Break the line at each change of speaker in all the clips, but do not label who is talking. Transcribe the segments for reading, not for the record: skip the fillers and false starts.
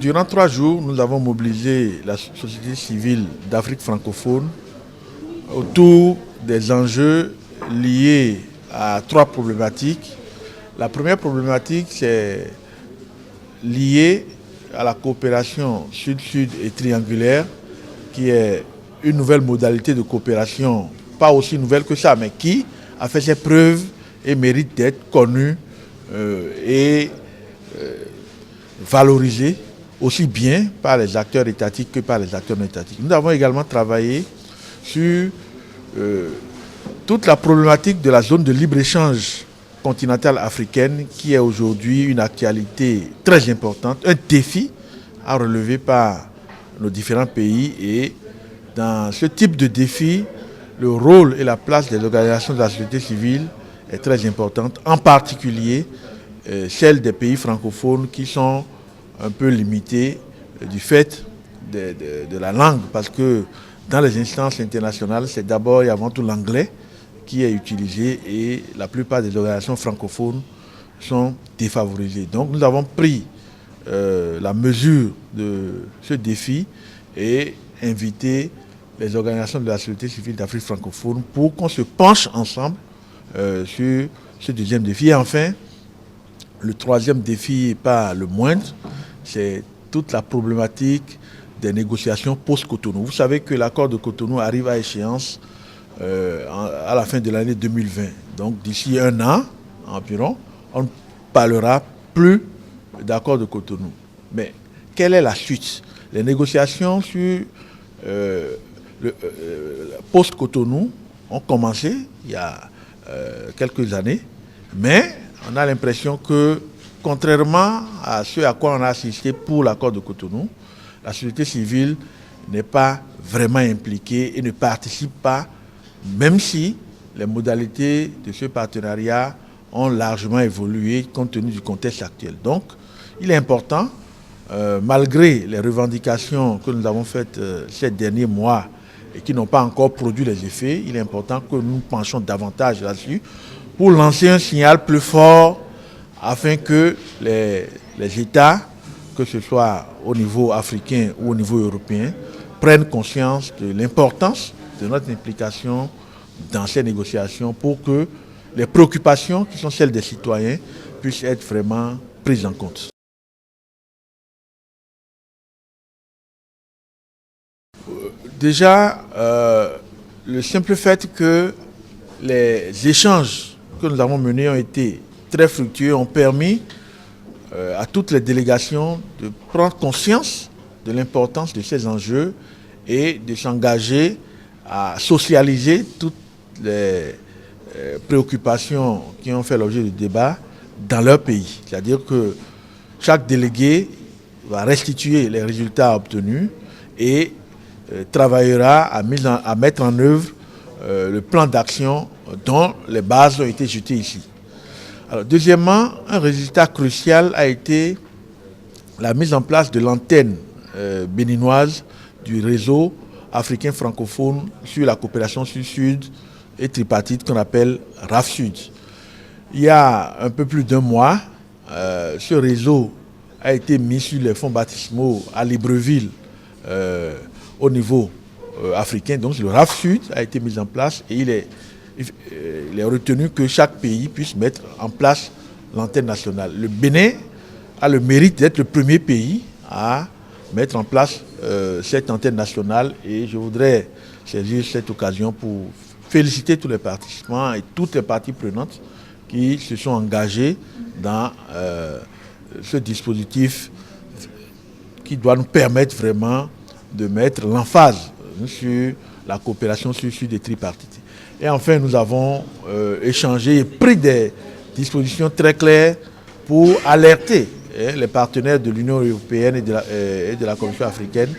Durant 3 jours, nous avons mobilisé la société civile d'Afrique francophone autour des enjeux liés à 3 problématiques. La première problématique, c'est liée à la coopération sud-sud et triangulaire, qui est une nouvelle modalité de coopération, pas aussi nouvelle que ça, mais qui a fait ses preuves et mérite d'être connue et valorisée aussi bien par les acteurs étatiques que par les acteurs non étatiques. Nous avons également travaillé sur toute la problématique de la zone de libre-échange continentale africaine, qui est aujourd'hui une actualité très importante, un défi à relever par nos différents pays. Et dans ce type de défi, le rôle et la place des organisations de la société civile est très importante, en particulier celle des pays francophones qui sont un peu limités du fait de la langue, parce que dans les instances internationales, c'est d'abord et avant tout l'anglais qui est utilisé et la plupart des organisations francophones sont défavorisées. Donc nous avons pris la mesure de ce défi et invité les organisations de la société civile d'Afrique francophone pour qu'on se penche ensemble sur ce deuxième défi. Et enfin, le troisième défi, et pas le moindre, c'est toute la problématique des négociations post-Cotonou. Vous savez que l'accord de Cotonou arrive à échéance à la fin de l'année 2020. Donc d'ici un an environ, on ne parlera plus d'accord de Cotonou. Mais quelle est la suite? Les négociations sur le post-Cotonou ont commencé il y a quelques années, mais on a l'impression que, contrairement à ce à quoi on a assisté pour l'accord de Cotonou, la société civile n'est pas vraiment impliquée et ne participe pas, même si les modalités de ce partenariat ont largement évolué compte tenu du contexte actuel. Donc, il est important, malgré les revendications que nous avons faites ces derniers mois et qui n'ont pas encore produit les effets, il est important que nous nous penchions davantage là-dessus pour lancer un signal plus fort afin que les États, que ce soit au niveau africain ou au niveau européen, prennent conscience de l'importance de notre implication dans ces négociations pour que les préoccupations qui sont celles des citoyens puissent être vraiment prises en compte. Déjà, le simple fait que les échanges que nous avons menés ont été très fructueux, ont permis à toutes les délégations de prendre conscience de l'importance de ces enjeux et de s'engager à socialiser toutes les préoccupations qui ont fait l'objet du débat dans leur pays. C'est-à-dire que chaque délégué va restituer les résultats obtenus et travaillera à mettre en œuvre le plan d'action dont les bases ont été jetées ici. Alors, deuxièmement, un résultat crucial a été la mise en place de l'antenne béninoise du réseau africain francophone sur la coopération sud-sud et tripartite qu'on appelle RAF-Sud. Il y a un peu plus d'un mois, ce réseau a été mis sur les fonds baptismaux à Libreville au niveau africain. Donc le RAF-Sud a été mis en place et il est retenu que chaque pays puisse mettre en place l'antenne nationale. Le Bénin a le mérite d'être le premier pays à mettre en place cette antenne nationale et je voudrais saisir cette occasion pour féliciter tous les participants et toutes les parties prenantes qui se sont engagés dans ce dispositif qui doit nous permettre vraiment de mettre l'emphase sur la coopération sud-sud et tripartite. Et enfin, nous avons échangé et pris des dispositions très claires pour alerter les partenaires de l'Union européenne et de la Commission africaine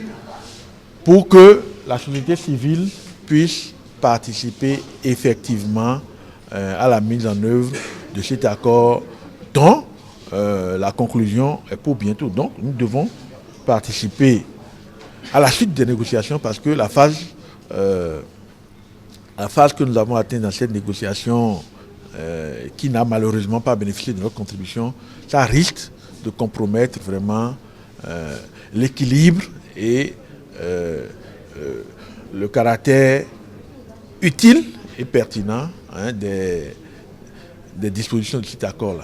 pour que la société civile puisse participer effectivement à la mise en œuvre de cet accord dont la conclusion est pour bientôt. Donc, nous devons participer à la suite des négociations parce que la phase que nous avons atteinte dans cette négociation qui n'a malheureusement pas bénéficié de notre contribution, ça risque de compromettre vraiment l'équilibre et le caractère utile et pertinent des dispositions de cet accord-là.